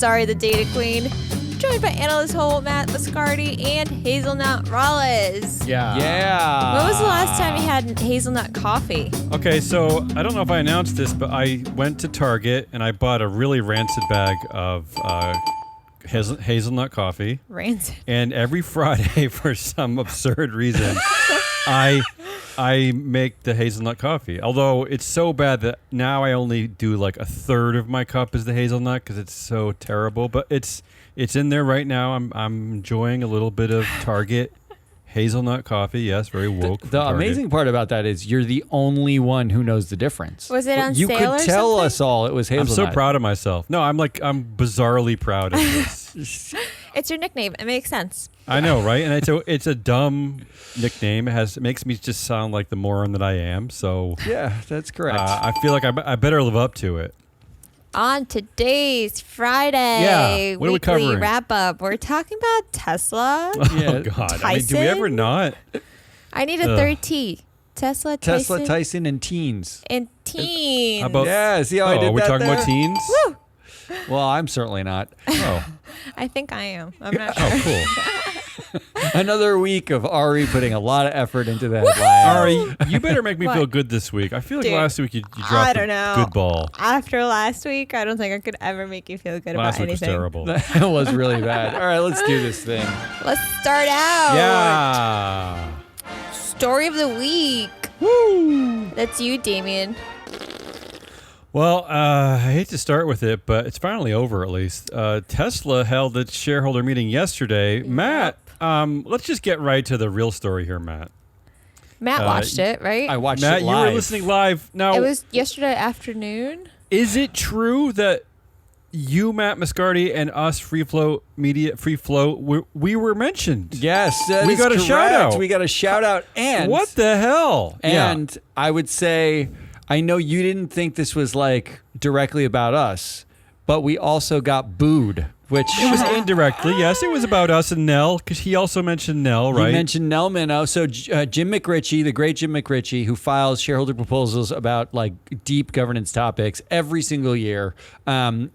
Zari the Data Queen, joined by analyst Holt, Matt Mascardi, and Hazelnut Rawless. Yeah. When was the last time you had hazelnut coffee? Okay, so I don't know if I announced this, but I went to Target and I bought a really rancid bag of hazelnut coffee. Rancid. And every Friday, for some absurd reason, I make the hazelnut coffee. Although it's so bad that now I only do like a third of my cup is the hazelnut because it's so terrible. But it's in there right now. I'm enjoying a little bit of Target hazelnut coffee. Yes, very woke. The amazing part about that is you're the only one who knows the difference. Was it on you sale could or tell something? us all it was hazelnut. I'm so proud of myself. No, I'm bizarrely proud of this. It's your nickname. It makes sense. I know, right? And it's a dumb nickname. It makes me just sound like the moron that I am. So Yeah, that's correct. I feel like I better live up to it. On today's Friday Yeah, what are we weekly covering? wrap up, we're talking about Tesla. Oh God! I mean, do we ever not? I need a third T. Tesla, Tyson, and teens. and teens. How about? Yeah, see how I did are we that talking there? about teens? Woo! Well, I'm certainly not. Oh, I think I am. I'm not sure. oh, cool. Another week of Ari putting a lot of effort into that line. Ari, you better make me What? feel good this week. I feel like Dude, last week you dropped I don't know. a good ball. After last week, I don't think I could ever make you feel good Last about week was anything. terrible. That was really bad. All right, let's do this thing. Let's start out. Yeah. Story of the week. Woo. That's you, Damien. Well, I hate to start with it, but it's finally over at least. Tesla held its shareholder meeting yesterday. Matt, let's just get right to the real story here, Matt. Matt watched it, right? I watched Matt, it you live. were listening live. Now, It was yesterday afternoon. is it true that you, Matt Mascardi, and us, Free Float, we were mentioned? Yes, that We is got a correct. shout out. We got a shout out. And What the hell? And I would say, I know you didn't think this was like directly about us, but we also got booed, which It was indirectly, yes. It was about us and Nell, because he also mentioned Nell, right? He mentioned Nell Minow. So Jim McRitchie, the great Jim McRitchie, who files shareholder proposals about like deep governance topics every single year.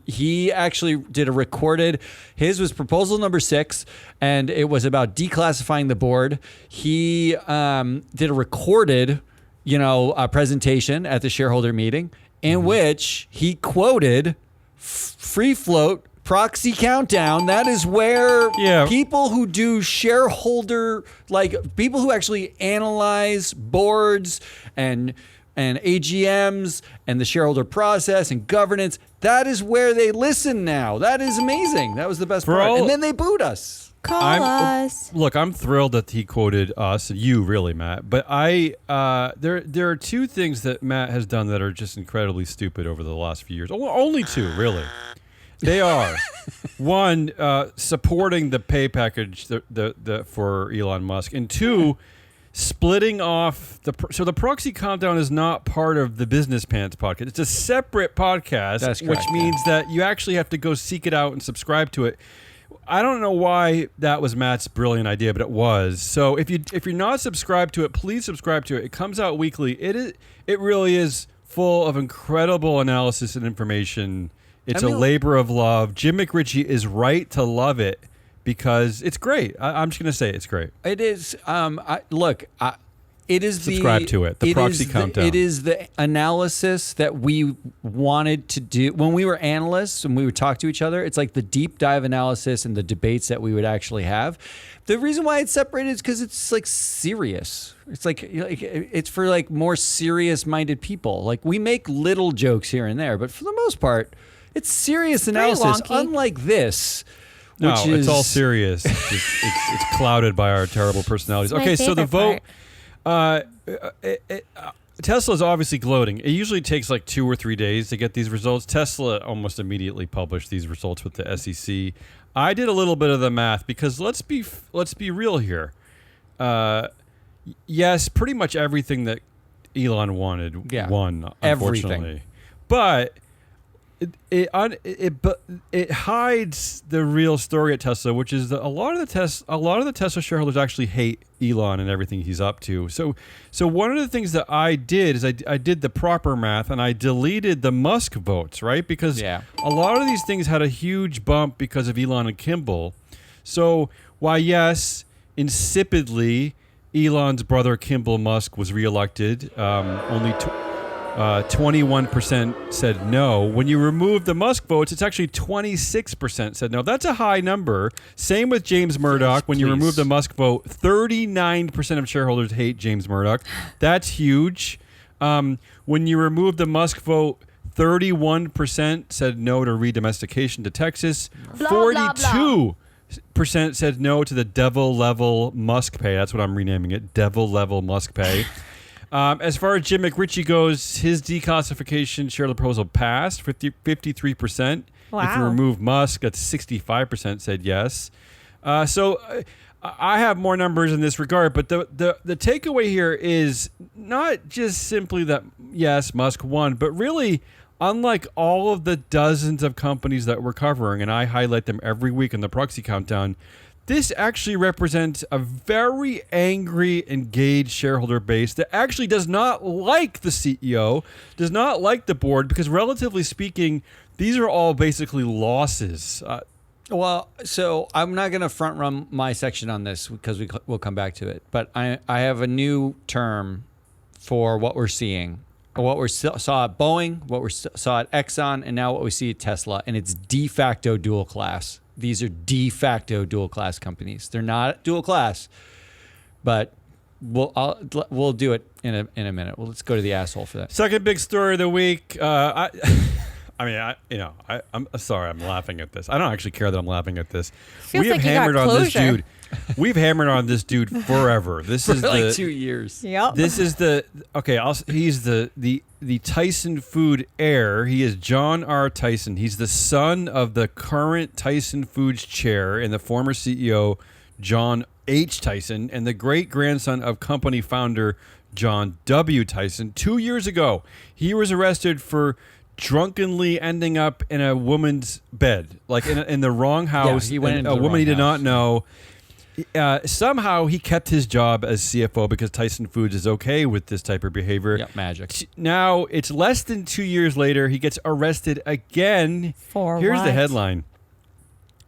He actually did a recorded. His was proposal number 6, and it was about declassifying the board. He did a recorded, presentation at the shareholder meeting in which he quoted Free Float Proxy Countdown. That is where people who do shareholder, like people who actually analyze boards and AGMs and the shareholder process and governance, that is where they listen now. That is amazing. That was the best part. And then they booed us. Call us. Look, I'm thrilled that he quoted us, you really, Matt. But there are two things that Matt has done that are just incredibly stupid over the last few years. Only two, really. They are one, supporting the pay package for Elon Musk, and two, splitting off so the Proxy Countdown is not part of the Business Pants podcast. It's a separate podcast, That's which correct, means that you actually have to go seek it out and subscribe to it. I don't know why that was Matt's brilliant idea, but it was. So if you're not subscribed to it, please subscribe to it. It comes out weekly. It really is full of incredible analysis and information. It's a labor of love. Jim McRitchie is right to love it because it's great. I'm just going to say it's great. It is. It is Subscribe to it. The Proxy Countdown. It is the analysis that we wanted to do when we were analysts and we would talk to each other. It's like the deep dive analysis and the debates that we would actually have. The reason why it's separated is because it's like serious. It's like it's for like more serious minded people. Like we make little jokes here and there, but for the most part, it's serious analysis. wonky. Unlike this. No, Which is, it's all serious. It's clouded by our terrible personalities. It's my Okay, so the favorite vote. Tesla's obviously gloating. It usually takes like 2 or 3 days to get these results. Tesla almost immediately published these results with the SEC. I did a little bit of the math because let's be real here. Yes, pretty much everything that Elon wanted won, unfortunately. Everything. But it hides the real story at Tesla, which is that a lot of the Tesla shareholders actually hate Elon and everything he's up to. So one of the things that I did is I did the proper math and I deleted the Musk votes, right? Because a lot of these things had a huge bump because of Elon and Kimball. So why, yes, insipidly, Elon's brother Kimball Musk was reelected. Only 21% said no. When you remove the Musk votes, it's actually 26% said no. That's a high number. Same with James Murdoch. When you remove the Musk vote, 39% of shareholders hate James Murdoch. That's huge. When you remove the Musk vote, 31% said no to re-domestication to Texas. 42% said no to the devil level Musk pay. That's what I'm renaming it. Devil level Musk pay. As far as Jim McRitchie goes, his declassification shareholder proposal passed, 53%. Wow. If you remove Musk, that's 65% said yes. So I have more numbers in this regard, but the takeaway here is not just simply that, yes, Musk won, but really, unlike all of the dozens of companies that we're covering, and I highlight them every week in the Proxy Countdown, this actually represents a very angry, engaged shareholder base that actually does not like the CEO, does not like the board, because relatively speaking, these are all basically losses. Well, so I'm not going to front run my section on this because we'll come back to it. But I have a new term for what we're seeing. What we saw at Boeing, what we saw at Exxon, and now what we see at Tesla. And it's de facto dual class. These are de facto dual class companies. They're not dual class, but we'll do it in a minute. Well, let's go to the asshole for that. Second big story of the week. I'm sorry, I'm laughing at this. I don't actually care that I'm laughing at this. Feels We have like you got hammered on this closure. dude. We've hammered on this dude forever. This is like the 2 years. Yep. This is he's the Tyson Food heir. He is John R. Tyson. He's the son of the current Tyson Foods chair and the former CEO John H. Tyson, and the great-grandson of company founder John W. Tyson. 2 years ago, he was arrested for drunkenly ending up in a woman's bed, like in the wrong house. He went into a the woman wrong he did house. not know. Somehow he kept his job as CFO because Tyson Foods is okay with this type of behavior. Yep, magic. Now, it's less than 2 years later. He gets arrested again. For Here's what? the headline.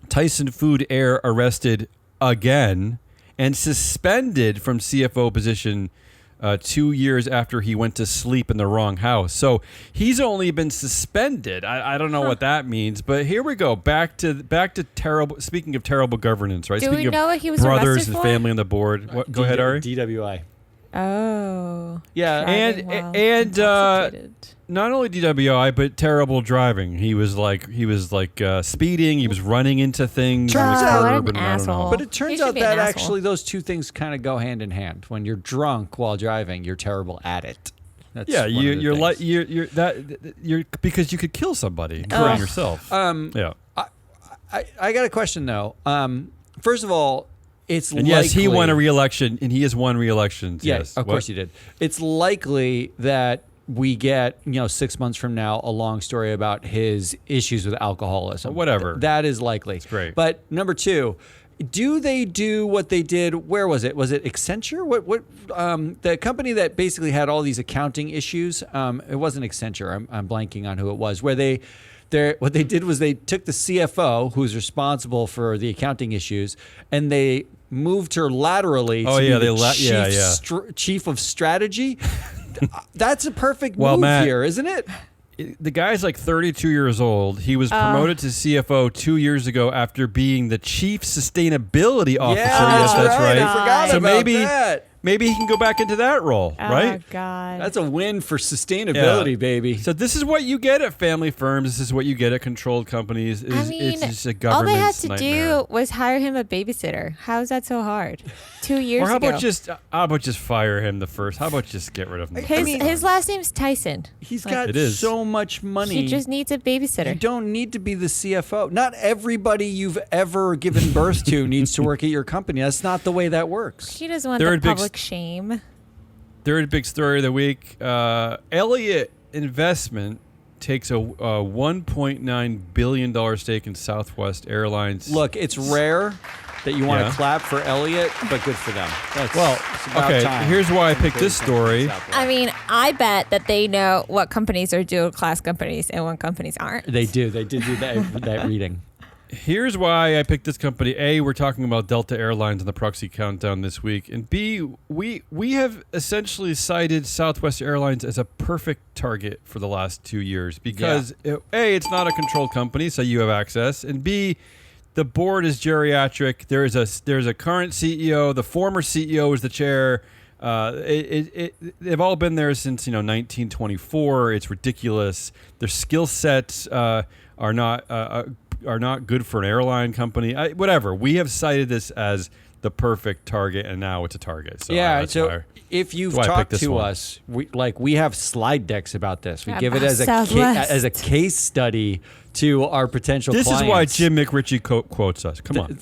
Tyson Food heir arrested again and suspended from CFO position 2 years after he went to sleep in the wrong house. So he's only been suspended. I don't know what that means, but here we go. Back to terrible. Speaking of terrible governance, right? Do we Speaking know of what he was brothers arrested and for? family on the board. What, go ahead, Ari. DWI. Oh. Yeah, Driving and while and intoxicated. not only DWI but terrible driving. He was like speeding. He was running into things. Turns on the out- what curb, an and I don't know. asshole. but it He turns should out be an that asshole. actually those two things kind of go hand in hand. When you're drunk while driving, you're terrible at it. That's Yeah, one of the you're like things. you're because you could kill somebody, including Ugh. yourself. Yeah, I got a question though. First of all, it's and likely, yes, he won a re-election, and he has won re-elections. Yeah, Yes, of course he did. It's likely that we get 6 months from now a long story about his issues with alcoholism. Whatever. That is likely. It's great. But number two, do they do what they did? Where was it? Was it Accenture? What the company that basically had all these accounting issues? It wasn't Accenture. I'm blanking on who it was. What they did was they took the CFO, who's responsible for the accounting issues, and they moved her laterally to be the chief of strategy. That's a perfect move Matt, here, isn't it? The guy's like 32 years old. He was promoted to CFO 2 years ago after being the chief sustainability officer. Yes, that's right. I forgot So about that. maybe he can go back into that role, right? Oh, God. That's a win for sustainability, baby. So this is what you get at family firms. This is what you get at controlled companies. It's just a all government they had to nightmare. do was hire him a babysitter. How is that so hard? 2 years Or how ago. about just fire him the first? How about just get rid of him? His last name's Tyson. He's Like, got It is. so much money. He just needs a babysitter. You don't need to be the CFO. Not everybody you've ever given birth to needs to work at your company. That's not the way that works. She doesn't want Third the big public shame. Third big story of the week. Elliott Investment takes a $1.9 billion stake in Southwest Airlines. Look, it's rare that you want to clap for Elliott, but good for them. It's about okay, time. here's why I picked this story. I mean, I bet that they know what companies are dual class companies and what companies aren't. They do. They did do that reading. Here's why I picked this company. A, we're talking about Delta Airlines and the proxy countdown this week. And B, we have essentially cited Southwest Airlines as a perfect target for the last 2 years because A, it's not a controlled company, so you have access. And B, the board is geriatric. There's a current CEO. The former CEO is the chair. They've all been there since 1924. It's ridiculous. Their skill sets are not good for an airline company. Whatever. We have cited this as the perfect target, and now it's a target. So so if you've talked to us, we have slide decks about this. We give it as a case study to our potential clients. This is why Jim McRitchie quotes us. Come on.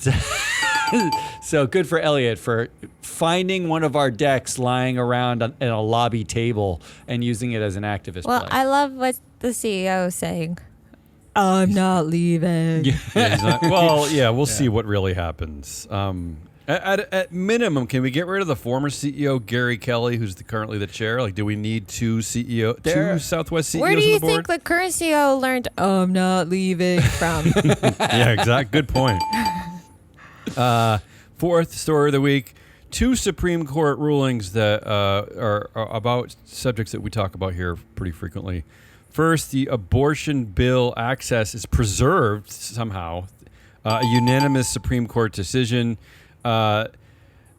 So good for Elliott for finding one of our decks lying around at a lobby table and using it as an activist Well, play. I love what the CEO is saying. I'm not leaving. We'll see what really happens. At minimum, can we get rid of the former CEO Gary Kelly, who's currently the chair? Like, do we need two Southwest CEOs Where do on you the board? think the current CEO learned I'm not leaving from? Yeah, exact. Good point. Fourth story of the week: 2 Supreme Court rulings that are about subjects that we talk about here pretty frequently. First, the abortion bill access is preserved somehow. A unanimous Supreme Court decision.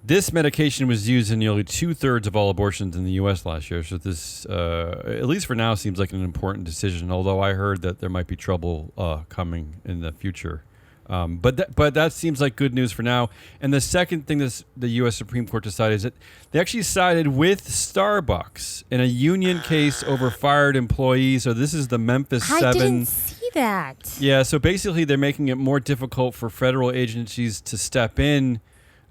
This medication was used in nearly 2/3 of all abortions in the U.S. last year. So this, at least for now, seems like an important decision, although I heard that there might be trouble coming in the future. But that seems like good news for now. And the second thing that the U.S. Supreme Court decided is that they actually sided with Starbucks in a union case over fired employees. So this is the Memphis 7. I didn't see that. Yeah, so basically they're making it more difficult for federal agencies to step in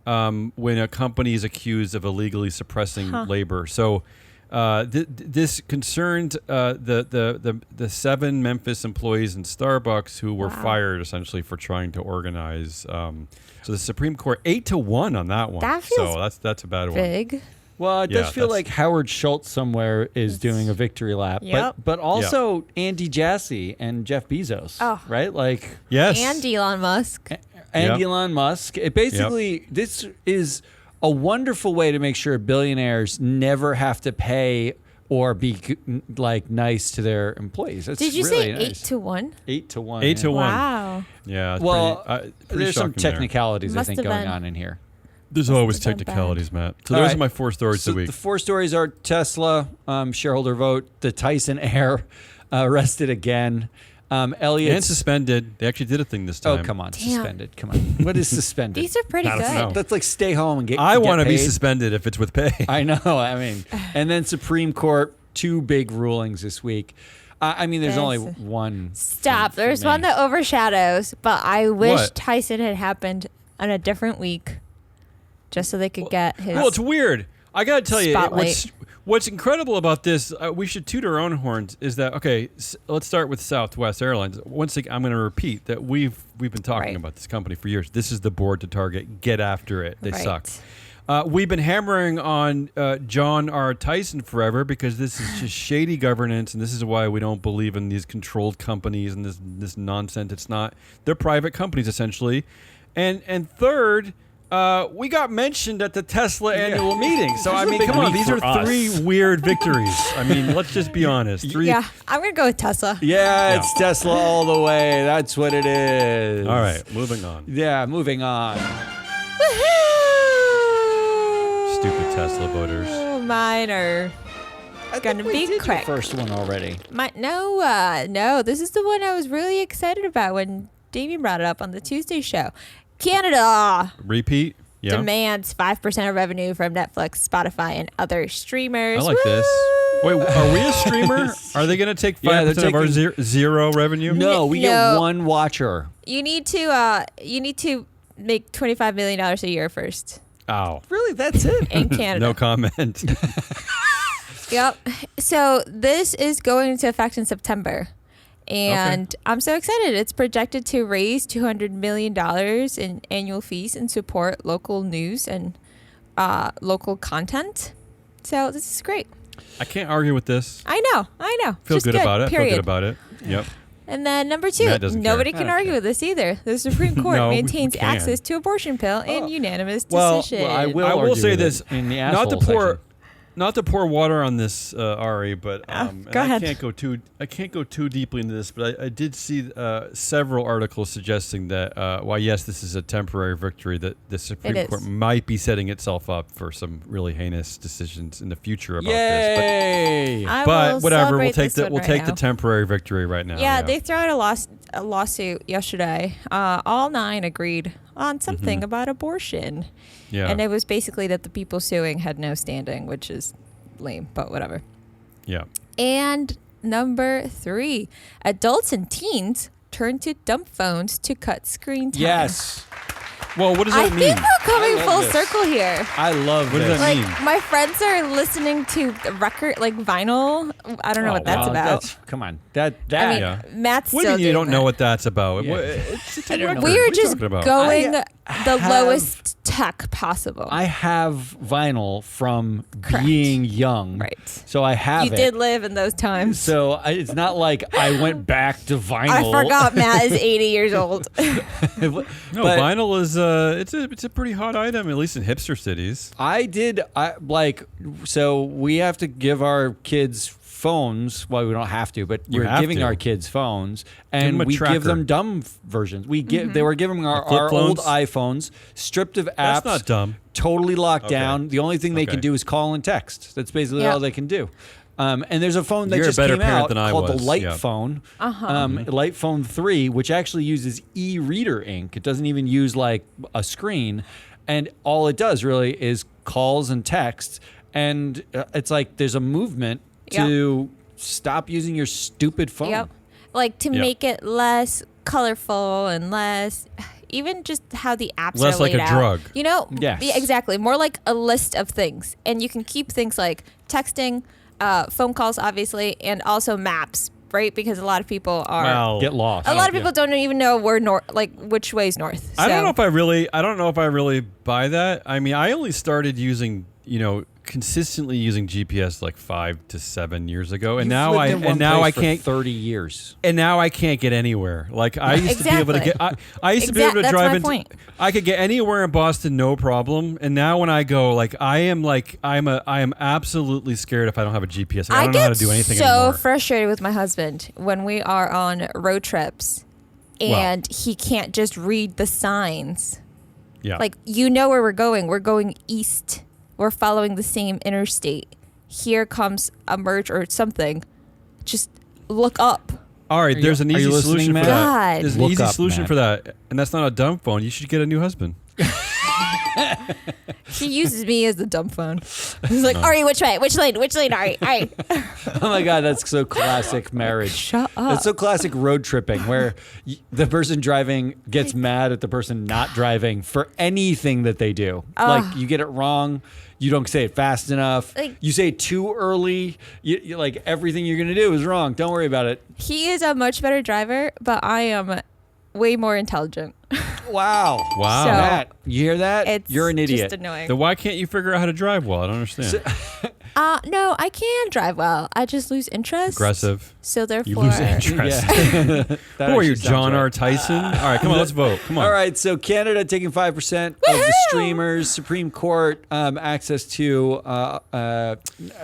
when a company is accused of illegally suppressing labor. So this concerned the 7 Memphis employees in Starbucks who were fired essentially for trying to organize. So the Supreme Court 8-1 on that one. That feels so that's a bad one. big. Well, it does feel like Howard Schultz somewhere is doing a victory lap, but also Andy Jassy and Jeff Bezos, right? Like yes, and Elon Musk. And Elon Musk. It basically, this is a wonderful way to make sure billionaires never have to pay or be nice to their employees. That's Did you really say nice. 8-1? 8-1. 8-1. Wow. Yeah. It's well, pretty there's some shocking there. technicalities I Must think have going been. on in here. There's always technicalities, Matt. So those are my 4 stories So of the week. the 4 stories are Tesla shareholder vote, the Tyson heir arrested again. Elliott and suspended. They actually did a thing this time. Oh, come on. Suspended. Come on. What is suspended? These are pretty I don't know. good. That's like stay home and get I want to be paid. suspended if it's with pay. I know. I mean, and then Supreme Court, 2 big rulings this week. I mean, there's only one. Stop. for There's me. one that overshadows, but I wish What? Tyson had happened on a different week just so they could get his. Well, it's weird. I got to tell Spotlight. you, what's incredible about this, we should toot our own horns, is that, okay, let's start with Southwest Airlines. Once again, I'm going to repeat that we've been talking about this company for years. This is the board to target. Get after it. They suck. We've been hammering on John R. Tyson forever because this is just shady governance, and this is why we don't believe in these controlled companies and this nonsense. It's not. They're private companies, essentially. And third, we got mentioned at the Tesla annual meeting. So, I mean, come on. These are 3 weird victories. I mean, let's just be honest. 3. Yeah, I'm going to go with Tesla. Yeah, it's Tesla all the way. That's what it is. All right, moving on. Yeah, moving on. Woohoo! Stupid Tesla voters. Mine are going to be quick. First one already. No, this is the one I was really excited about when Damien brought it up on the Tuesday show. Canada Repeat. Yeah. demands 5% of revenue from Netflix, Spotify, and other streamers. I like this. Wait, are we a streamer? Are they going to take 5% of our zero revenue? No, we get 1 watcher. You need to make $25 million a year first Ow. Really? That's it? in Canada. No comment. Yep. So this is going into effect in September. And I'm so excited. It's projected to raise $200 million in annual fees and support local news and local content. So this is great. I can't argue with this. I know. Feel Just good about it. Period. Feel good about it. Yep. And then number 2, Matt doesn't nobody care. can argue with this either. The Supreme Court No, we maintains can. access to abortion pill in unanimous Well, decision. I will I will argue say with this, it in the not to asshole pour, section. not to pour water on this, Ari, but and go ahead. I can't go too deeply into this, but I did see several articles suggesting that while yes, this is a temporary victory, that the Supreme Court might be setting itself up for some really heinous decisions in the future about this. Yay! But whatever, we'll take the the temporary victory right now. Yeah, they threw out a lawsuit yesterday. All 9 agreed on something about abortion. Yeah. And it was basically that the people suing had no standing, which is lame, but whatever. Yeah. And number 3, adults and teens turn to dumb phones to cut screen time. Yes. Well, what does I that mean? think we're coming I love full this. circle here. I love What does this. that Like mean? my friends are listening to the record, like vinyl. I don't know what that's well, about. Come on. That. I mean, Yeah. Matt's What do still you mean you doing don't know that. what that's about? Yeah. It's a I don't know. record. We What were are you just talking about? going the have- lowest tech possible. I have vinyl from Correct. being young. Right. So I have You it. did live in those times. So it's not like I went back to vinyl. I forgot Matt is 80 years old. No, But vinyl is it's a pretty hot item, at least in hipster cities. so we have to give our kids phones. Well, we don't have to, but You we're have giving to. our kids phones, them and a we tracker. give them dumb versions. They were giving our flip old phones? iPhones stripped of apps. That's not dumb. Totally locked Okay. down. The only thing they can Okay. do is call and text. That's basically Yeah. all they can do. And there's a phone that You're a just better came parent out than I called was. the Light Yeah. Phone, Uh-huh. Light Phone 3, which actually uses e-reader ink. It doesn't even use like a screen, and all it does really is calls and texts. And it's like there's a movement to stop using your stupid phone. Yep. Like to Yep. make it less colorful and less, even just how the apps Less are laid like a out. drug. You know? Yes. Yeah, exactly. More like a list of things. And you can keep things like texting, phone calls, obviously, and also maps, right? Because a lot of people are. Well, Get lost. a lot of people don't even know where north, like which way is north. I don't So- know if I really buy that. I mean, I only started using, consistently using GPS like 5 to 7 years ago, and You've now lived in one place for can't. 30 years. And now I can't get anywhere. Like I used to be able to get. I used to be able to That's drive my into. point. I could get anywhere in Boston, no problem. And now when I go, I am absolutely scared if I don't have a GPS. I don't know how to do anything so anymore. frustrated with my husband when we are on road trips, and he can't just read the signs. Yeah. Like, you know where we're going. We're going east. We're following the same interstate. Here comes a merge or something. Just look up. All right, there's an are you easy listening, solution for Matt? that. God. There's an Look easy up, solution Matt. for that, and that's not a dumb phone. You should get a new husband. He uses me as the dumb phone. He's like, Ari, which way? Which lane? Which lane, Ari? Ari. Oh my God, that's so classic marriage. Shut up. That's so classic road tripping where the person driving gets mad at the person not driving for anything that they do. Like you get it wrong. You don't say it fast enough. Like- You say it too early. You like everything you're going to do is wrong. Don't worry about it. He is a much better driver, but I am way more intelligent. Wow. Wow. So- Matt, you hear that? It's You're an idiot. just annoying. Then why can't you figure out how to drive well? I don't understand. No, I can drive well. I just lose interest. Aggressive. So therefore, You lose interest. Yeah. That Who are you, actually sounds John right. R. Tyson? All right, come on, let's vote. Come on. All right, so Canada taking 5% of the streamers, Supreme Court access to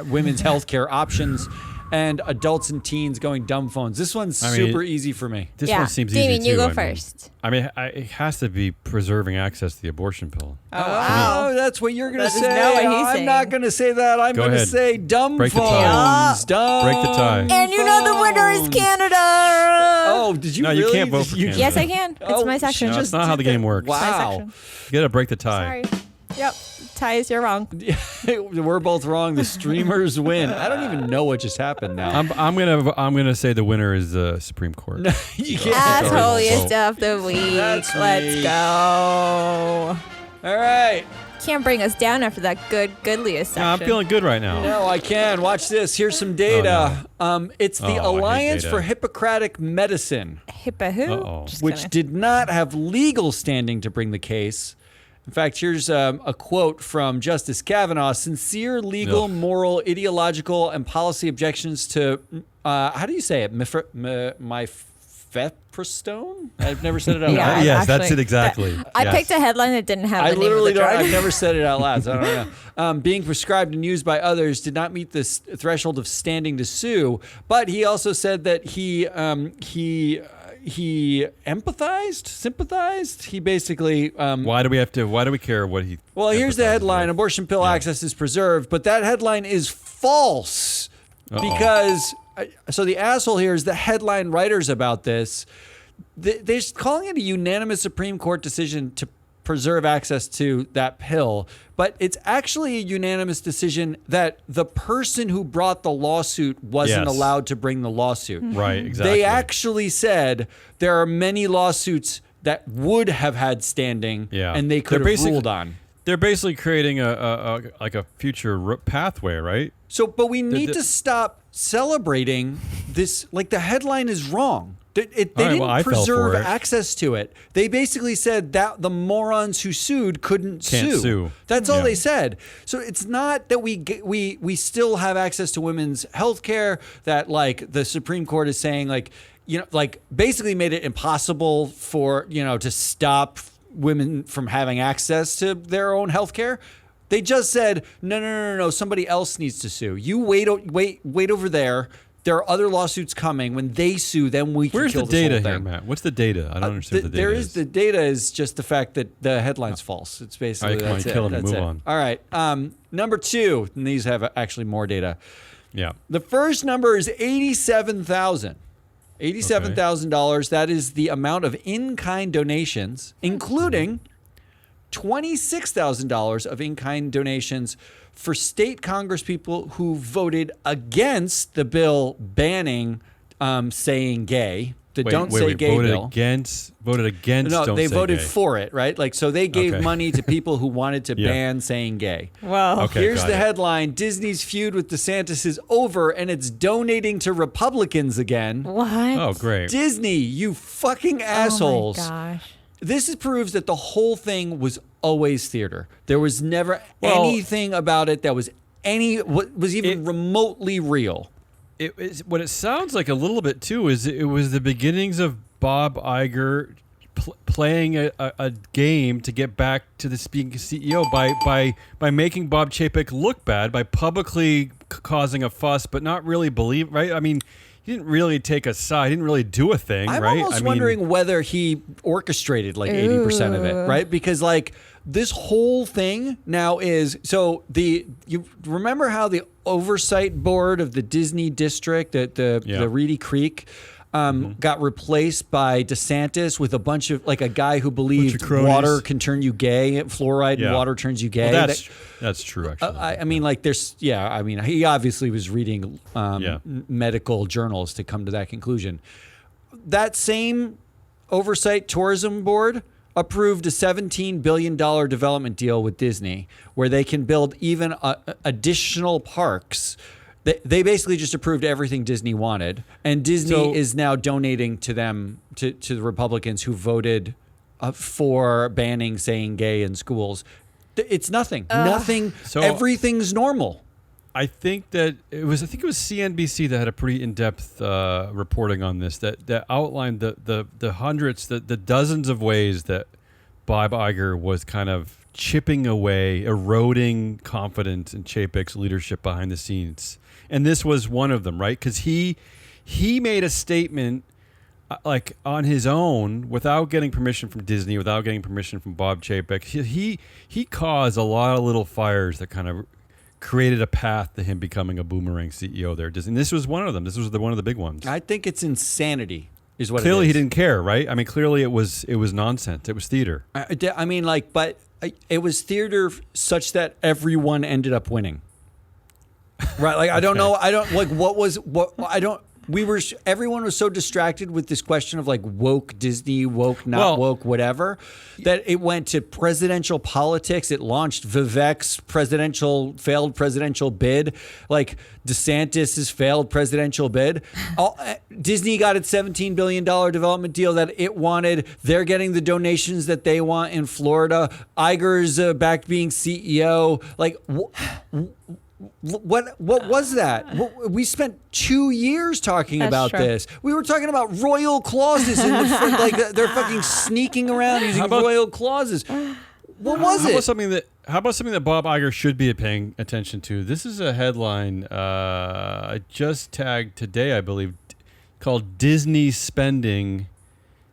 women's health care options, and adults and teens going dumb phones. This one's I mean, super easy for me. This yeah. one seems Damien, easy you too. go I mean. first. I mean, it has to be preserving access to the abortion pill. Oh, that's what you're going to That is say. not what he's I'm saying. not going to say that. I'm Go going to ahead. say dumb Break the phones. tie. Dumb Break the tie. And you know the winner is phones. Canada. Oh, did you No, you really? can't vote for You- Canada. Yes, I can. It's Oh, my section. No, it's not how the game works. My Wow. section. You gotta break the tie. Sorry. Yep. Ties, you're wrong. We're both wrong. The streamers win. I don't even know what just happened now. I'm gonna say the winner is the Supreme Court. You can't. Assholiest Vote. stuff the week. That's Let's me. go. All right. can't bring us down after that goodliest section. No, I'm feeling good right now. No, I can. Watch this. Here's some data. It's the I hate Alliance data. for Hippocratic Medicine, HIPAA who? Uh-oh. Just which kidding. did not have legal standing to bring the case. In fact, here's a quote from Justice Kavanaugh: "Sincere legal, Ugh. moral, ideological, and policy objections to how do you say it? Mifepristone? I've never said it out Yeah, loud. I've Yes, that's actually- it exactly. I Yes. picked a headline that didn't have I the name literally of the don't. drug. I've never said it out loud, so I don't know. Being prescribed and used by others did not meet this threshold of standing to sue. But he also said that he empathized, sympathized. He basically. Why do we care what he? Well, here's the empathizes headline: with? Abortion pill access is preserved, but that headline is false because. So the asshole here is the headline writers about this. They're calling it a unanimous Supreme Court decision to preserve access to that pill, but it's actually a unanimous decision that the person who brought the lawsuit wasn't Yes. allowed to bring the lawsuit. Right, exactly. They actually said there are many lawsuits that would have had standing, Yeah. and they could They're have basic- ruled on. They're basically creating a like a future pathway, right? So, but we need to stop celebrating this. Like the headline is wrong. They All right, didn't well, I fell preserve for it. access to it. They basically said that the morons who sued Can't sue. sue. That's all Yeah. they said. So it's not that we still have access to women's health care, that like the Supreme Court is saying like, like basically made it impossible for, to stop women from having access to their own health care. They just said, no, somebody else needs to sue. You wait over there. There are other lawsuits coming. When they sue, then we can Where's kill the this whole data thing. here, Matt? What's the data? I don't understand what the data is. The data is just the fact that the headline's false. It's basically All right, come on, that's it. kill it and That's move it. on. All right. Number 2, and these have actually more data. Yeah. The first number is $87,000. $87,000. That is the amount of in-kind donations, including $26,000 of in-kind donations for state congresspeople who voted against the bill banning saying gay. Don't say gay voted bill. Voted against. No, don't they say voted gay. for it, right? Like, so they gave Okay. money to people who wanted to Yeah. ban saying gay. Well, Okay. Here's got the it. headline: Disney's feud with DeSantis is over, and it's donating to Republicans again. what? Oh, great. Disney, you fucking assholes. Oh my gosh. This proves that the whole thing was always theater. There was never Well- anything about it that was even remotely real. What it sounds like a little bit too is it was the beginnings of Bob Iger playing a game to get back to the being CEO by making Bob Chapek look bad by publicly causing a fuss, but not really believe. Right? I mean, he didn't really take a side. He didn't really do a thing. I'm right? almost I mean, wondering whether he orchestrated like 80% of it, right? Because like this whole thing now is you remember how the oversight board of the Disney district at the Reedy Creek got replaced by DeSantis with a bunch of like a guy who believed cronies. water can turn you gay, fluoride in water turns you gay. Well, that's true. Actually, I mean, like, he obviously was reading medical journals to come to that conclusion. That same oversight tourism board approved a $17 billion development deal with Disney where they can build even additional parks. They basically just approved everything Disney wanted, and Disney is now donating to them, to the Republicans who voted for banning saying gay in schools. It's nothing. Nothing. So- Everything's normal. I think it was CNBC that had a pretty in-depth reporting on this that outlined the hundreds, the dozens of ways that Bob Iger was kind of chipping away, eroding confidence in Chapek's leadership behind the scenes. And this was one of them, right? Because he made a statement like on his own without getting permission from Disney, without getting permission from Bob Chapek. He caused a lot of little fires that kind of created a path to him becoming a boomerang CEO there. And this was one of them. This was one of the big ones. I think it's insanity. Is what Clearly it is. he didn't care, right? I mean, clearly it was nonsense. It was theater. I mean, like, but it was theater such that everyone ended up winning. Right? Like, I don't know. I don't like what everyone was so distracted with this question of like woke Disney, woke, not woke, whatever, that it went to presidential politics. It launched Vivek's failed presidential bid, like DeSantis's failed presidential bid. Disney got its $17 billion development deal that it wanted. They're getting the donations that they want in Florida. Iger's back being CEO. Like, what was that? We spent 2 years talking about this. We were talking about royal clauses in like they're fucking sneaking around using royal clauses. What was it? How about something that Bob Iger should be paying attention to? This is a headline I just tagged today, I believe, called "Disney Spending."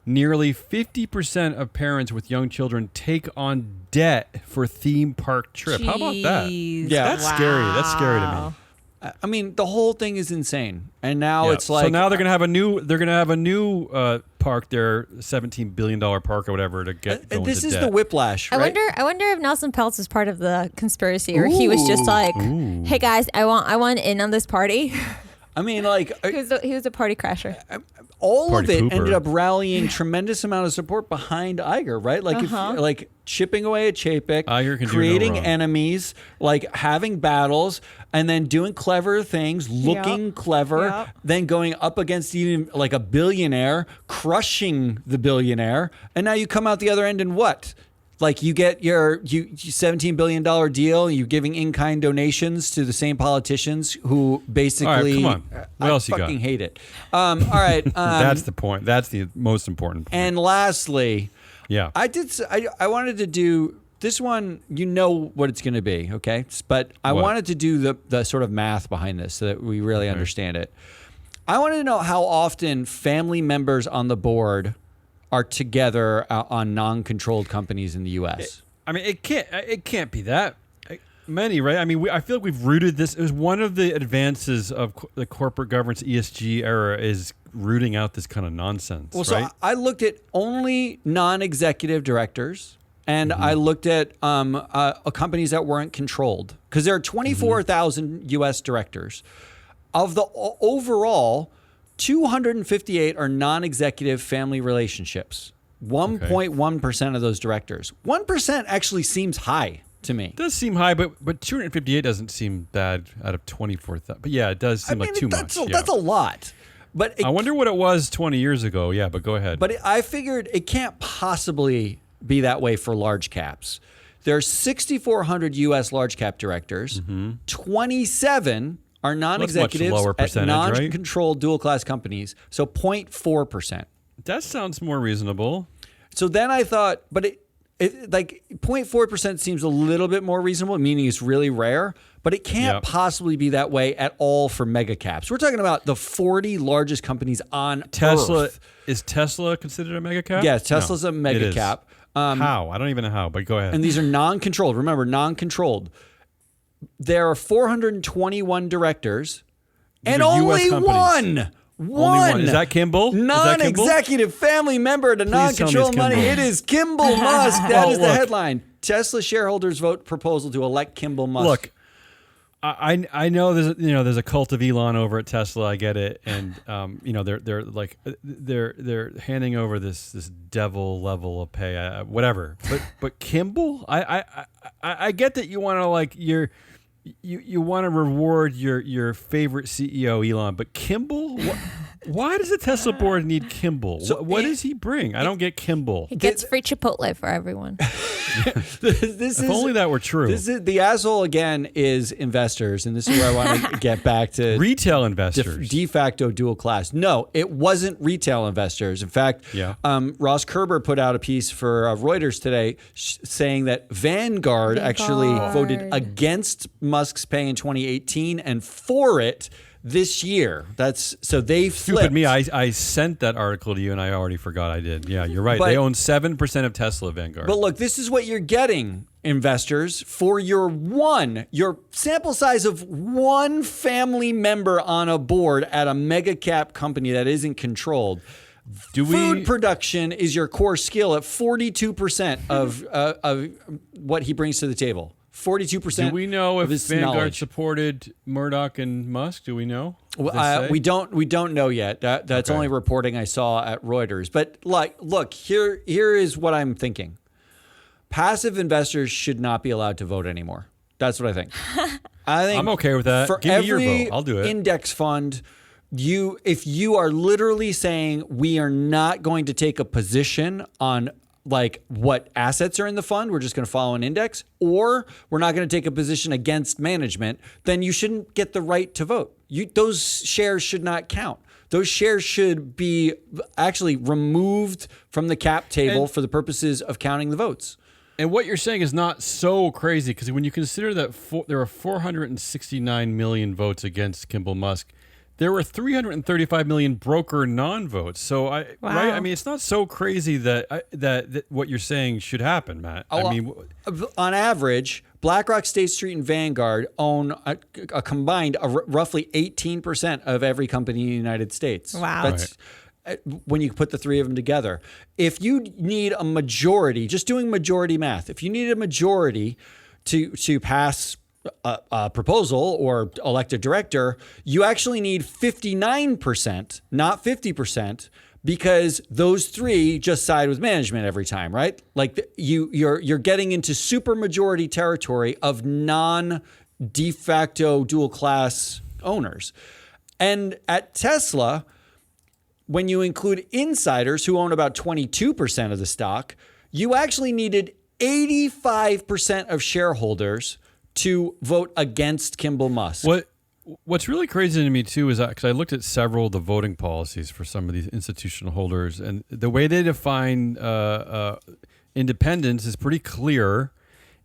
Nearly 50% of parents with young children take on debt for theme park trip. How about that? Yeah, that's scary. That's scary to me. I mean, the whole thing is insane, and now it's like so now they're gonna have a new park, their $17 billion park or whatever to get. And this is debt. the whiplash, right? I wonder if Nelson Peltz is part of the conspiracy, or he was just like, "Hey guys, I want in on this party." I mean, like he was a party crasher. All of it ended up rallying tremendous amount of support behind Iger, right? Like, like chipping away at Chapek, creating enemies, like having battles, and then doing clever things, looking clever, then going up against even like a billionaire, crushing the billionaire, and now you come out the other end and what? Like you get your $17 billion deal, you giving in-kind donations to the same politicians who basically, all right, come on. What else you got? I fucking hate it. All right. That's the point. That's the most important point. And lastly, I wanted to do this one, you know what it's going to be, okay? But I wanted to do the sort of math behind this so that we really understand it. I wanted to know how often family members on the board are together on non-controlled companies in the U.S. I mean, it can't be that many, right? I mean, I feel like we've rooted this. It was one of the advances of the corporate governance ESG era is rooting out this kind of nonsense. Well, right? so I looked at only non-executive directors, and I looked at companies that weren't controlled, because there are 24,000 U.S. directors. Of the overall, 258 are non-executive family relationships. 1.1% of those directors. 1% actually seems high to me. It does seem high, but 258 doesn't seem bad out of 24,000. But yeah, it does seem like too much. That's a lot. But I wonder what it was 20 years ago. Yeah, but go ahead. But I figured it can't possibly be that way for large caps. There are 6,400 U.S. large cap directors. 27 are non-executives at non-controlled dual class companies, so 0.4%. That sounds more reasonable. So then I thought, but it like 0.4% seems a little bit more reasonable, meaning it's really rare, but it can't possibly be that way at all for mega caps. We're talking about the 40 largest companies on Earth. Is Tesla considered a mega cap? Yeah, Tesla's a mega cap. How? I don't even know how, but go ahead. And these are non-controlled. Remember, non-controlled. There are 421 directors, and only one. Only one. Is that Kimball? Non-executive family member to non-controlled money. It is Kimball Musk. That is the headline. Tesla shareholders vote proposal to elect Kimball Musk. Look, I know there's a cult of Elon over at Tesla. I get it, and they're handing over this devil level of pay, whatever. But Kimball, I get that you want to you want to reward your favorite CEO Elon, but Kimball. Why does the Tesla board need Kimball? So what does he bring? I don't get Kimball. He gets free Chipotle for everyone. If only that were true. The asshole again is investors, and this is where I want to get back to retail investors. De facto dual class. No, it wasn't retail investors. In fact, Ross Kerber put out a piece for Reuters today saying that Vanguard actually voted against Musk's pay in 2018 and for it this year. That's so they flipped. Stupid me. I sent that article to you and I already forgot I did. Yeah, you're right. They own 7% of Tesla, Vanguard. But look, this is what you're getting, investors, for your sample size of one family member on a board at a mega cap company that isn't controlled. Food production is your core skill at 42% of what he brings to the table. 42%. Do we know if Vanguard knowledge. supported Murdoch and Musk? Do we know? We don't know yet. That's only reporting I saw at Reuters. But look, here is what I'm thinking. Passive investors should not be allowed to vote anymore. That's what I think. I'm okay with that. For Give me your every vote. I'll do it. index fund, if you are literally saying we are not going to take a position on like what assets are in the fund, we're just going to follow an index, or we're not going to take a position against management, then you shouldn't get the right to vote. Those shares should not count. Those shares should be actually removed from the cap table for the purposes of counting the votes. And what you're saying is not so crazy, because when you consider that there are 469 million votes against Kimball Musk, there were 335 million broker non-votes. So right? I mean, it's not so crazy that what you're saying should happen, Matt. On average, BlackRock, State Street, and Vanguard own a combined roughly 18% of every company in the United States. Wow. That's when you put the three of them together. If you need a majority, just doing majority math, if you need a majority to pass a proposal or elect a director, you actually need 59%, not 50%, because those three just side with management every time, right? Like you're getting into super majority territory of non-de facto dual class owners. And at Tesla, when you include insiders who own about 22% of the stock, you actually needed 85% of shareholders to vote against Kimball Musk. What's really crazy to me too is because I looked at several of the voting policies for some of these institutional holders, and the way they define independence is pretty clear.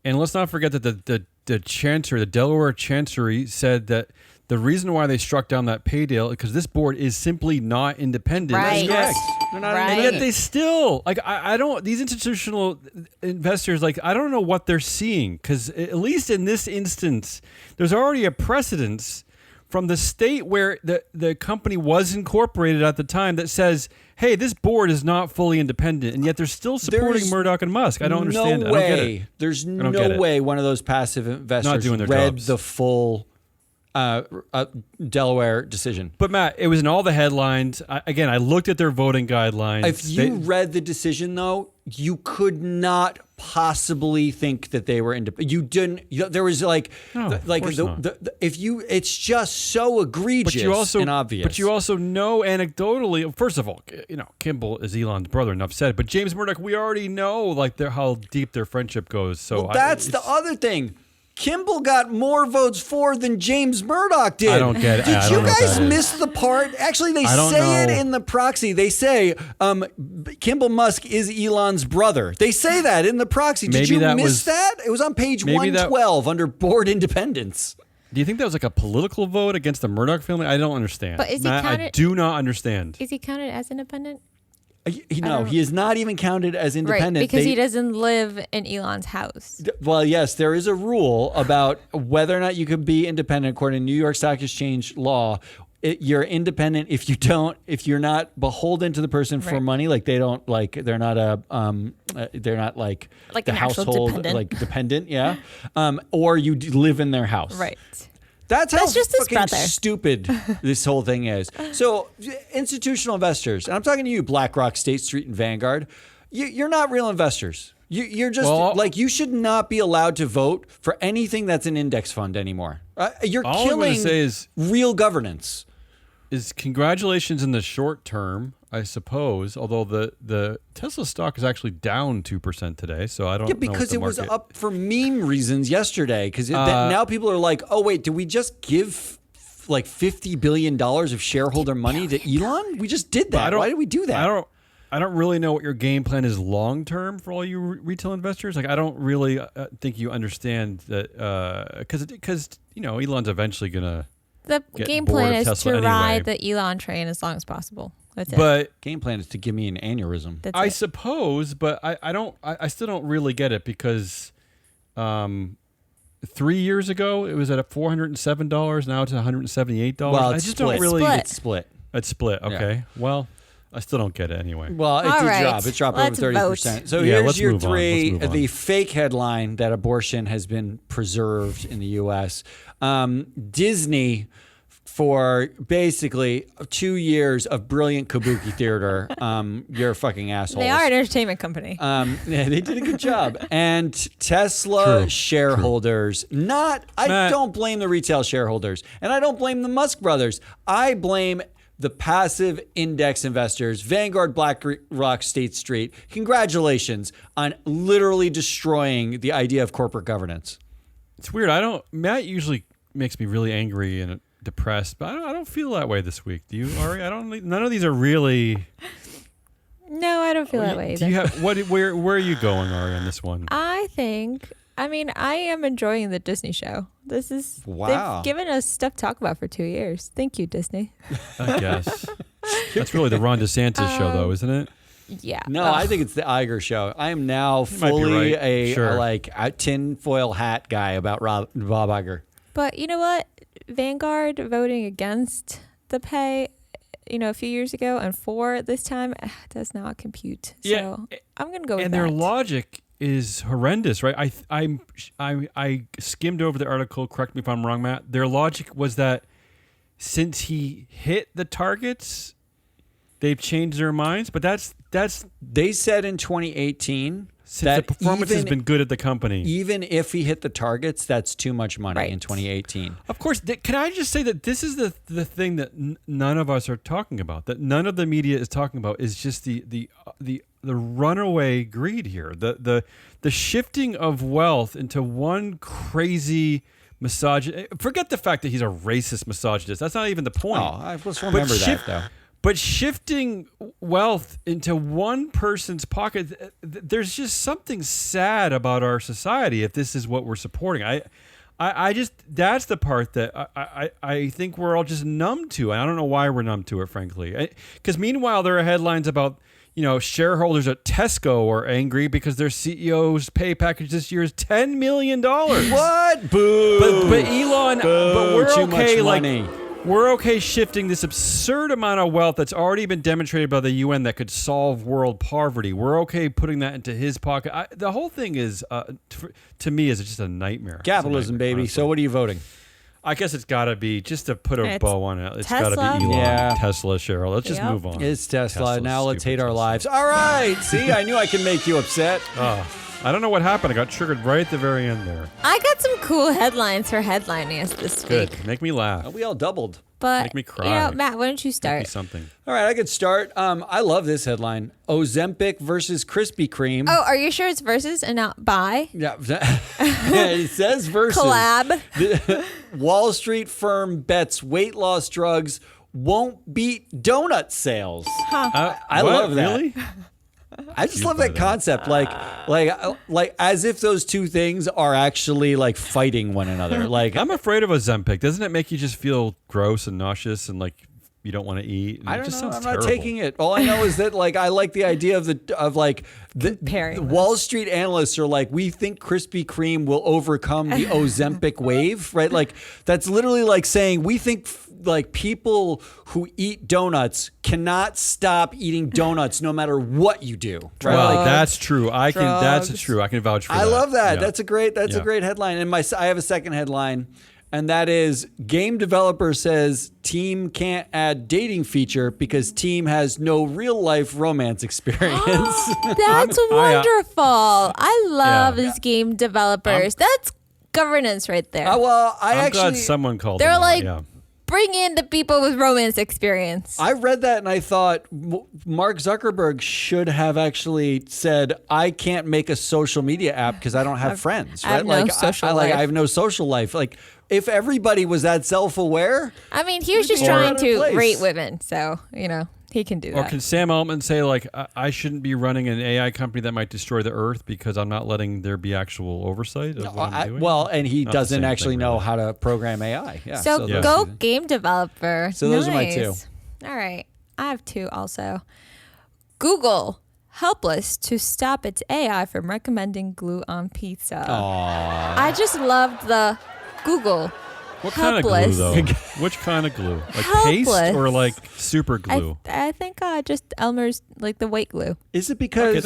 And let's not forget that the Chancery, the Delaware Chancery, said that the reason why they struck down that pay deal is because this board is simply not independent. Right. That's correct. They're not Right. And yet they still, like, I don't, these institutional investors, like, I don't know what they're seeing, because at least in this instance, there's already a precedence from the state where the company was incorporated at the time that says, hey, this board is not fully independent, and yet they're still supporting Murdoch and Musk. I don't understand it. I don't get it. There's no way one of those passive investors doing their read jobs. the full Delaware decision. But Matt, it was in all the headlines. I looked at their voting guidelines. If you read the decision, though, you could not possibly think that they were independent. You didn't. There was it's just so egregious and obvious. But you also know anecdotally. First of all, Kimball is Elon's brother, enough said. But James Murdoch, we already know how deep their friendship goes. So that's the other thing. Kimball got more votes for than James Murdoch did. I don't get it. Did you guys miss the part? Actually, they say it in the proxy. They say Kimball Musk is Elon's brother. They say that in the proxy. Did you miss that? It was on page 112 under board independence. Do you think that was like a political vote against the Murdoch family? I don't understand. But is he Matt, I do not understand. Is he counted as independent? No, he is not even counted as independent. Right, because he doesn't live in Elon's house. Well, yes, there is a rule about whether or not you can be independent according to New York Stock Exchange law. You're independent if you're not beholden to the person for money. Like they're not the household dependent. Yeah. Or you live in their house. Right. That's how just his fucking brother. stupid this whole thing is. So institutional investors, and I'm talking to you, BlackRock, State Street, and Vanguard, you're not real investors. You're just you should not be allowed to vote for anything that's an index fund anymore. You're killing real governance. Is congratulations in the short term, I suppose. Although the Tesla stock is actually down 2% today, so I don't. Yeah, because it was up for meme reasons yesterday. Because now people are like, "Oh wait, did we just give like $50 billion of shareholder money to Elon? We just did that. Why did we do that?" I don't really know what your game plan is long term for all you retail investors. Like, I don't really think you understand that because Elon's eventually gonna. The game plan is to ride the Elon train as long as possible. That's it. But game plan is to give me an aneurysm. I suppose, but I still don't really get it because 3 years ago it was at $407. Now it's $178. Well, I just don't really. It's split. It's split. Okay. Yeah. Well, I still don't get it anyway. Well, it All did right. drop. It dropped Let's over 30%. vote. So Yeah, here's let's your move on. three. Let's move on. The fake headline that abortion has been preserved in the U.S. Disney, for basically 2 years of brilliant kabuki theater, you're fucking assholes. They are an entertainment company. Yeah, they did a good job. And Tesla True. shareholders, I Matt. don't blame the retail shareholders, and I don't blame the Musk brothers. I blame the passive index investors, Vanguard, BlackRock, State Street. Congratulations on literally destroying the idea of corporate governance. It's weird. Matt usually makes me really angry and depressed, but I don't feel that way this week. Do you, Ari? None of these are really. No, I don't feel that way Do either. you have where are you going, Ari, on this one? I am enjoying the Disney show. This is Wow. They've given us stuff to talk about for 2 years. Thank you, Disney. I guess that's really the Ron DeSantis show, though, isn't it? Yeah. No, Ugh. I think it's the Iger show. I am now might be fully right. Sure. a tinfoil hat guy about Bob Iger. But you know what? Vanguard voting against the pay, a few years ago and for this time does not compute. Yeah, So I'm gonna go with And that. their logic is horrendous, right? I skimmed over the article. Correct me if I'm wrong, Matt. Their logic was that since he hit the targets, they've changed their minds. But that's They said in 2018 since that the performance has even- been good at the company. even if he hit the targets, that's too much money Right. in 2018. Of course, can I just say that this is the thing that none of us are talking about, that none of the media is talking about, is just the runaway greed here, the shifting of wealth into one crazy misogynist. Forget the fact that he's a racist misogynist. That's not even the point. Let's remember that, though. But shifting wealth into one person's pocket, there's just something sad about our society if this is what we're supporting. I just, that's the part that I think we're all just numb to. And I don't know why we're numb to it, frankly. Because meanwhile, there are headlines about, shareholders at Tesco are angry because their CEO's pay package this year is $10 million. What? Boo! But Elon, Boo, but we're too okay, much money. we're okay shifting this absurd amount of wealth that's already been demonstrated by the UN that could solve world poverty. We're okay putting that into his pocket. The whole thing is, to me, is just a nightmare. It's a Capitalism, nightmare, baby. honestly. So what are you voting? I guess it's got to be, just to put a It's bow on it, it's got to be Tesla. Elon, Yeah. Tesla, Cheryl. Let's just Yep. move on. It's Tesla. Tesla's Now let's stupid hate our Tesla. lives. All right. See, I knew I could make you upset. I don't know what happened. I got triggered right at the very end there. I got some cool headlines for headlining us this Good. week. Make me laugh. We all doubled. But Make me cry. Matt, why don't you Make me start? something. All right, I could start. I love this headline. Ozempic versus Krispy Kreme. Oh, are you sure it's versus and not by? Yeah. It says versus. Collab. The Wall Street firm bets weight loss drugs won't beat donut sales. I What? love that. Really? I just You love that better. concept, like as if those two things are actually like fighting one another. Like I'm afraid of Ozempic. Doesn't it make you just feel gross and nauseous and like you don't want to eat? And I it don't just know. sounds I'm terrible. not taking it. All I know is that like I like the idea of the Comparing Wall Street analysts are like, we think Krispy Kreme will overcome the Ozempic wave, right? Like that's literally like saying we think like people who eat donuts cannot stop eating donuts no matter what you do. Right? Well, Like, that's true. That's drugs. true. I can vouch for that. I love that. Yeah. That's a great Yeah. headline. And I have a second headline, and that is game developer says team can't add dating feature because team has no real life romance experience. That's wonderful. I love Yeah. these game developers. That's governance right there. Well, I'm glad someone called. They're them out, like- yeah. Bring in the people with romance experience. I read that and I thought Mark Zuckerberg should have actually said, "I can't make a social media app because I don't have friends." I have right? no Like social I life. have no social life. Like if everybody was that self-aware, I mean, he was We'd just be in a trying better to place. rate women, so he can do Or that. can Sam Altman say like, I shouldn't be running an AI company that might destroy the Earth because I'm not letting there be actual oversight of what I'm doing? well, and he Not the doesn't same actually thing, know really. how to program AI. Yeah. So Yeah. go game developer. So those are my two. Nice. All right. I have two also. Google helpless to stop its AI from recommending glue on pizza. I just loved the Google What kind of glue, Helpless. though? Which kind of glue? Like paste Helpless. or like super glue? I think just Elmer's, like the white glue. Is it because?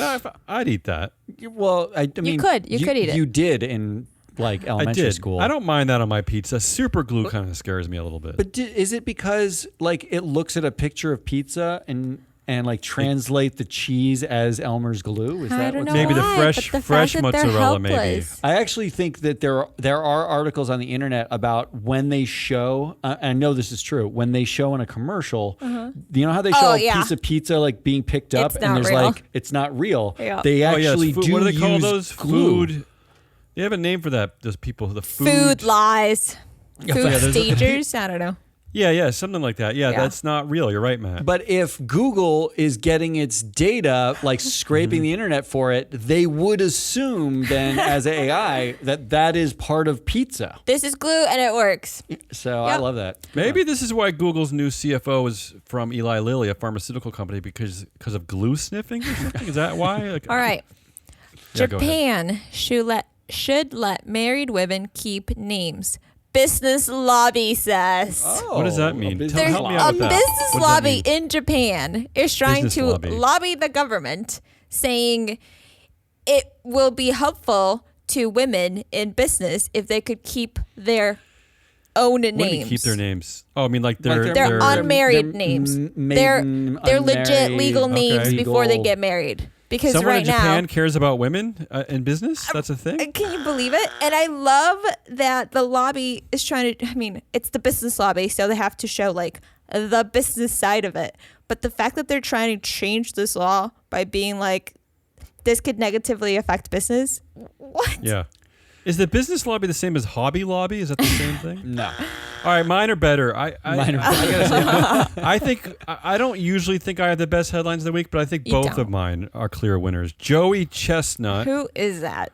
I'd eat that. Well, I mean, You could eat it. You did in like I elementary did. school. I don't mind that on my pizza. Super glue kind of scares me a little bit. But is it because like it looks at a picture of pizza and like translate the cheese as Elmer's glue? Is I that don't what's know Maybe the why, fresh- but the fresh fact that they're mozzarella, maybe. helpless. I actually think that there are articles on the internet about when they show. I know this is true. When they show in a commercial, you know how they show Oh, a yeah. piece of pizza like being picked up, It's and not there's real. like it's not real. Yeah. They actually it's do. What do they call use those? glue. Food. They have a name for that. Those people. The Food lies. Food there's a- stagers. I don't know. Yeah, something like that. Yeah, Yeah. that's not real. You're right, Matt. But if Google is getting its data, like scraping the internet for it, they would assume then as AI that is part of pizza. This is glue and it works. So I Yep. love that. Maybe this is why Google's new CFO is from Eli Lilly, a pharmaceutical company, because of glue sniffing or something. Is that why? Like, All right. Yeah, go ahead. Japan should let married women keep names. Business lobby says. What does that mean? business Help me out A with that. business What does that lobby mean? in Japan is trying Business to lobby. lobby the government, saying it will be helpful to women in business if they could keep their own What do you mean names. keep their names? Oh, I mean like Like They're unmarried they're names. maiden, They're legit unmarried, legal names okay. before they legal. get married. Because Someone right in Japan now, cares about women in business? That's a thing? can you believe it? And I love that the lobby is trying to, I mean, it's the business lobby, so they have to show like the business side of it. But the fact that they're trying to change this law by being like, this could negatively affect business. What? Yeah. Is the business lobby the same as Hobby Lobby? Is that the same thing? No. All right, mine are better. I Gotta say, I think I don't usually think I have the best headlines of the week, but I think You both don't. of mine are clear winners. Joey Chestnut. Who is that?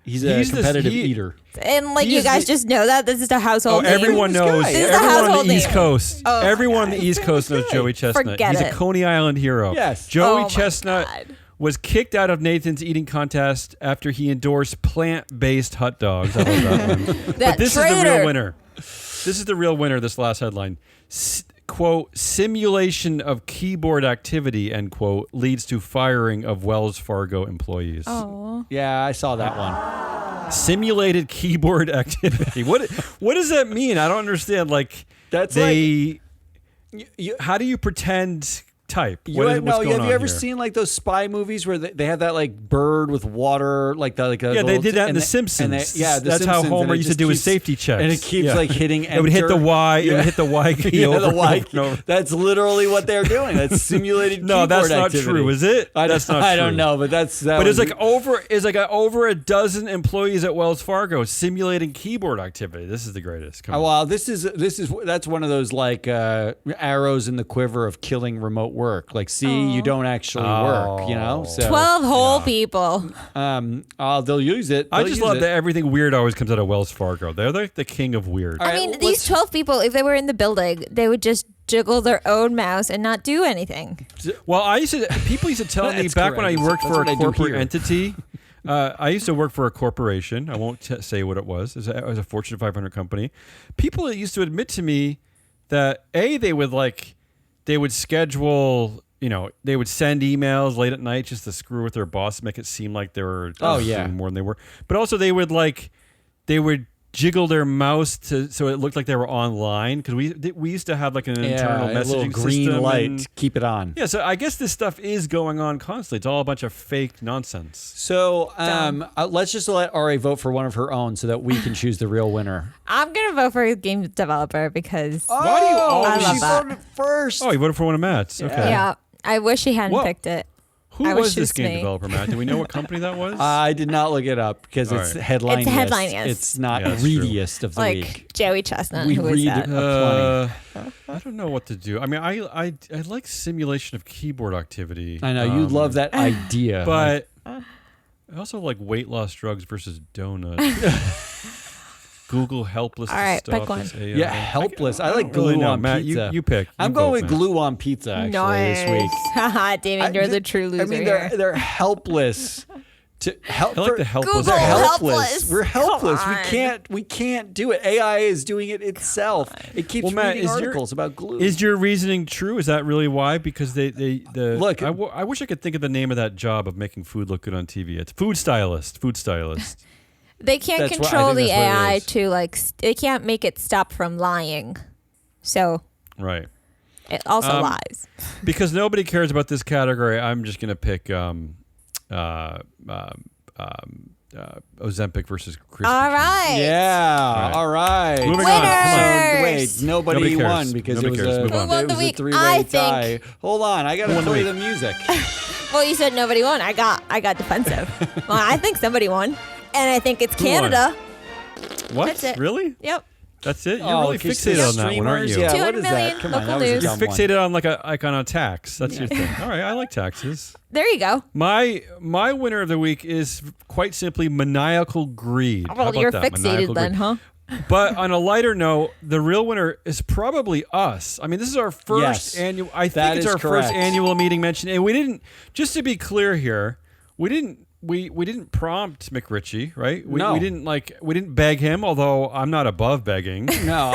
he's a He's competitive he- eater. And like He you is guys the- just know that this is a Oh, household name. everyone This knows. guy. This is the Everyone on household the East name. Coast. Oh my Everyone on God. the East Coast knows Joey Chestnut. Forget He's a it. Coney Island hero. Yes. Joey Oh my Chestnut God. was kicked out of Nathan's eating contest after he endorsed plant-based hot dogs. I love that one. But That this is the traitor. real winner. This is the real winner, this last headline. Quote, simulation of keyboard activity, end quote, leads to firing of Wells Fargo employees. Oh. Yeah, I saw that one. Simulated keyboard activity. What does that mean? I don't understand. Like, That's they, You, how do you pretend type? you, What's no, going have on you ever here? seen like those spy movies where they have that like bird with water, like the like a Yeah, they little did that in and The they- Simpsons. and they- the That's how Simpsons, and Homer it used to just do his keeps- safety checks. and it keeps Yeah. like hitting. It would hit the enter. Y. It Yeah. would hit the Y key Yeah, over the and Y over and over. That's literally what they're doing. That's simulated. No, that's keyboard not activity. true, is it? That's not I true. don't know, but that's. That But was, it's like over a dozen employees at Wells Fargo simulating keyboard activity. This is the greatest. Come on. Well, that's one of those like arrows in the quiver of killing remote work. Like, see, you don't actually work. You know, so 12 whole people. they'll use it. I They'll just use love it. that everything weird always comes out of Wells Fargo. They're like the king of weird. All I right, mean, let's- these 12 people, if they were in the building, they would just jiggle their own mouse and not do anything. Well, people used to tell me That's back when I correct. worked That's for what a I do corporate here. entity. I used to work for a corporation. I won't say what it was. It was a Fortune 500 company. People used to admit to me that they would schedule. They would send emails late at night just to screw with their boss, make it seem like they were doing more than they were. But also they would jiggle their mouse so it looked like they were online, because we used to have like an internal a little messaging green system light. and- Keep it on. yeah, so I guess this stuff is going on constantly. It's all a bunch of fake nonsense. So let's just let Ari vote for one of her own so that we can choose the real winner. I'm going to vote for a game developer because, Why do you always- I love she that. voted first. Oh, you voted for one of Matt's. Okay. yeah, I wish he hadn't Whoa. picked it. Who I was wish it this was game me. developer, Matt? Do we know what company that was? I did not look it up because All it's right. headline. It's headline-iest. It's not Yeah, that's true. readiest of the Like week. Joey Chestnut. We who is read that? I don't know what to do. I mean, I like simulation of keyboard activity. I know you love that idea, but I also like weight loss drugs versus donuts. Google helpless All to right, stop pick one. its AI. yeah, helpless. I like don't really glue know. on Matt, pizza. you pick. I'm You going vote, with Matt. glue on pizza actually this week. Haha, Damien, you're the true loser. I mean, here. they're helpless to help. I like the helpless. Google They're helpless. helpless. We're helpless. Come on. We can't do it. AI is doing it itself. It keeps Well, Matt, reading articles about glue. Is your reasoning true? Is that really why? Because Look, I wish I could think of the name of that job of making food look good on TV. It's food stylist. Food stylist. They can't That's what- I control think the that's what it AI is. to like. They can't make it stop from lying. So Right. it also lies. Because nobody cares about this category, I'm just gonna pick Ozempic versus Krispy All Kreme. right. Yeah. All right. Moving on. So, wait, Winners. nobody Nobody cares. won because Nobody it was cares. a Move on. Who won it the was a week? three-way I tie. think- Hold on, I gotta Who won the play week? the music. Well, you said nobody won. I got defensive. Well, I think somebody won, and I think it's Who won? Canada. What? That's it. Really? Yep. That's it? You're Oh, really 'cause fixated the on that one, aren't you? streamers, Yeah, 200 what is million that? Come on, local that was a news. You're dumb one. fixated on on a tax. That's your thing. All right, I like taxes. There you go. My winner of the week is quite simply maniacal greed. How Well, about you're that? fixated Maniacal then, greed. huh? But on a lighter note, the real winner is probably us. I mean, this is our first Yes, annual. I that think it's is our correct. first annual meeting mention, and we didn't. Just to be clear here, we didn't prompt McRitchie, right? No. we didn't beg him. Although I'm not above begging. No.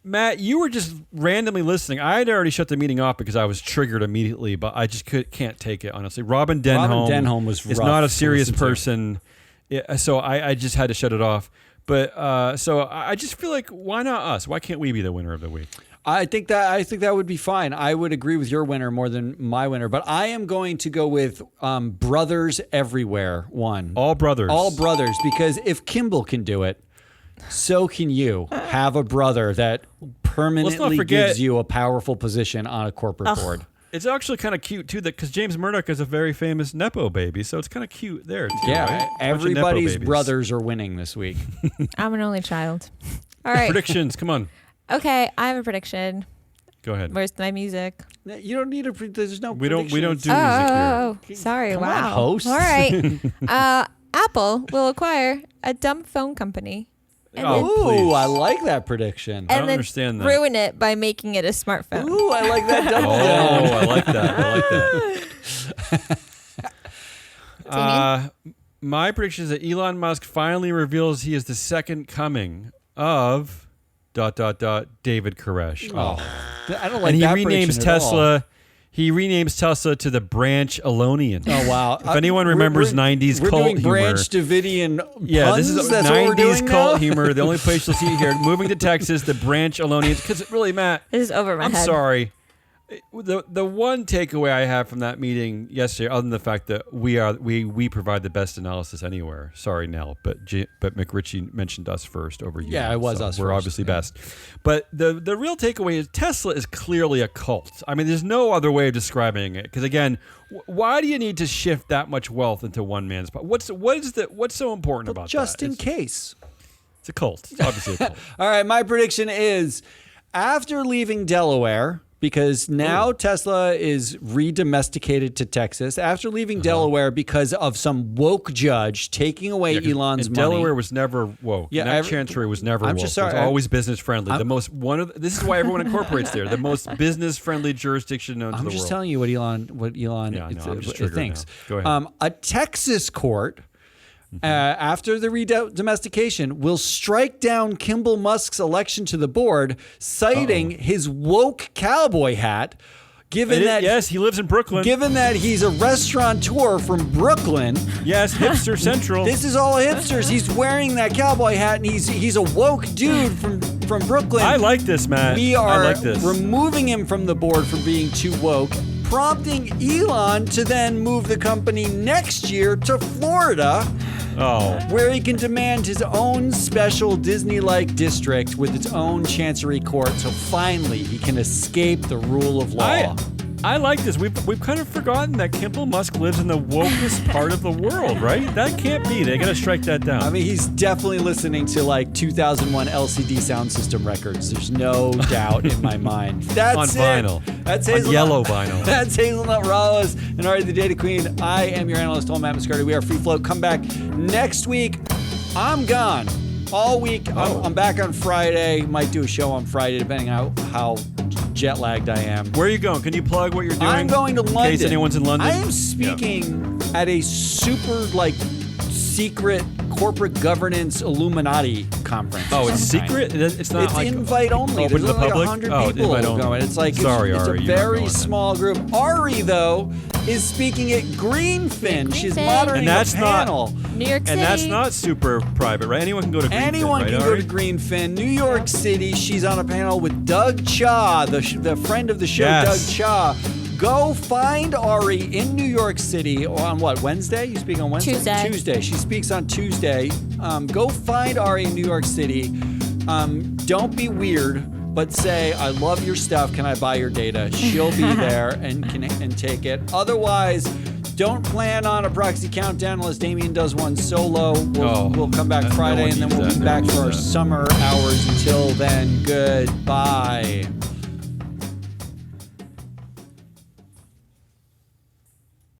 Matt, you were just randomly listening. I had already shut the meeting off because I was triggered immediately, but I just can't take it, honestly. Robin Denholm was is rough not a to serious listen to. person, yeah, so I just had to shut it off. But so I just feel like, why not us? Why can't we be the winner of the week? I think that would be fine. I would agree with your winner more than my winner, but I am going to go with Brothers Everywhere one. All brothers. All brothers, because if Kimball can do it, so can you. Have a brother that permanently forget- gives you a powerful position on a corporate board. It's actually kind of cute too, that because James Murdoch is a very famous nepo baby, so it's kind of cute there too. Yeah, right? Bunch of nepo everybody's babies. brothers are winning this week. I'm an only child. All right. Predictions, come on, Okay, I have a prediction. go ahead. Where's my music? You don't need there's no We don't do predictions. music here. Oh, sorry. Come on, Wow. host. All right. Apple will acquire a dumb phone company. And Oh, then, please. Ooh, I like that prediction. I and don't then understand that. ruin it by making it a smartphone. Ooh, I like that double Oh, down. I like that. I like that. My prediction is that Elon Musk finally reveals he is the second coming of ... David Koresh. Oh, I don't like And he that renames prediction at all. Tesla. He renames Tesla to the Branch Alonian. Oh wow! If anyone remembers 90s we're cult doing humor. Branch Davidian Yeah, puns? this is That's what we're 90s doing cult now? humor. The only place you'll see it here. Moving to Texas, the Branch Alonians. Because really, Matt, This is over my I'm head. sorry. The one takeaway I have from that meeting yesterday, other than the fact that we provide the best analysis anywhere. Sorry, Nell, but McRitchie mentioned us first over you. Yeah, it was us We're first, obviously yeah. best. But the real takeaway is Tesla is clearly a cult. I mean, there's no other way of describing it. Because again, why do you need to shift that much wealth into one man's pocket? What's so important about Just that? in case. It's a cult. It's obviously a cult. All right, my prediction is after leaving Delaware, because now Tesla is re-domesticated to Texas. After leaving Delaware because of some woke judge taking away Elon's and money. Delaware was never woke. Yeah, That Chancery was never I'm woke. just It was sorry, always business friendly. This is why everyone incorporates there. The most business friendly jurisdiction known to I'm the just world. telling you what Elon Yeah, I know. I'm just triggered thinks. now. Go ahead. A Texas court, after the re-domestication, will strike down Kimball Musk's election to the board, citing his woke cowboy hat. Yes, he lives in Brooklyn. Given that he's a restaurateur from Brooklyn, Yes, hipster central. this is all hipsters. He's wearing that cowboy hat, and he's a woke dude from Brooklyn. I like this, Matt. We I are like this. removing him from the board for being too woke, prompting Elon to then move the company next year to Florida, where he can demand his own special Disney-like district with its own chancery court, so finally he can escape the rule of law. I like this. We've kind of forgotten that Kimball Musk lives in the wokest part of the world, right? That can't be. They got to strike that down. I mean, he's definitely listening to like 2001 LCD sound system records. There's no doubt in my mind. That's on it. vinyl. That's on Hazelnut. yellow vinyl. That's Hazelnut Rallis and Ari the Data Queen. I am your analyst, Matt Mascardi. We are Free Float. Come back next week. I'm gone all week. I'm back on Friday. Might do a show on Friday, depending on how jet lagged I am. Where are you going? Can you plug what you're doing? I'm going to London. In case anyone's in London. I am speaking at a super like secret corporate governance Illuminati conference. Oh, of it's some kind. secret? It's not It's like invite only. open There's to the only like public? 100 Oh, people invite only. going. It's like Sorry, it's Ari, a you're not very going then. small group. Ari though is speaking at Greenfin. She's Greenfin. moderating And that's a not- panel. New York City. And that's not super private, right? Anyone can go to Greenfin, Anyone right, can go Ari? to Greenfin, New York City. She's on a panel with Doug Cha, the friend of the show, Yes. Doug Cha. Go find Ari in New York City on what, Wednesday? You speak on Wednesday? Tuesday. Tuesday. She speaks on Tuesday. Go find Ari in New York City. Don't be weird, but say, I love your stuff. Can I buy your data? She'll be there and take it. Otherwise, don't plan on a proxy countdown unless Damien does one solo. We'll come back no Friday one and then needs we'll that. be No back one for our needs that. summer hours. Until then, goodbye.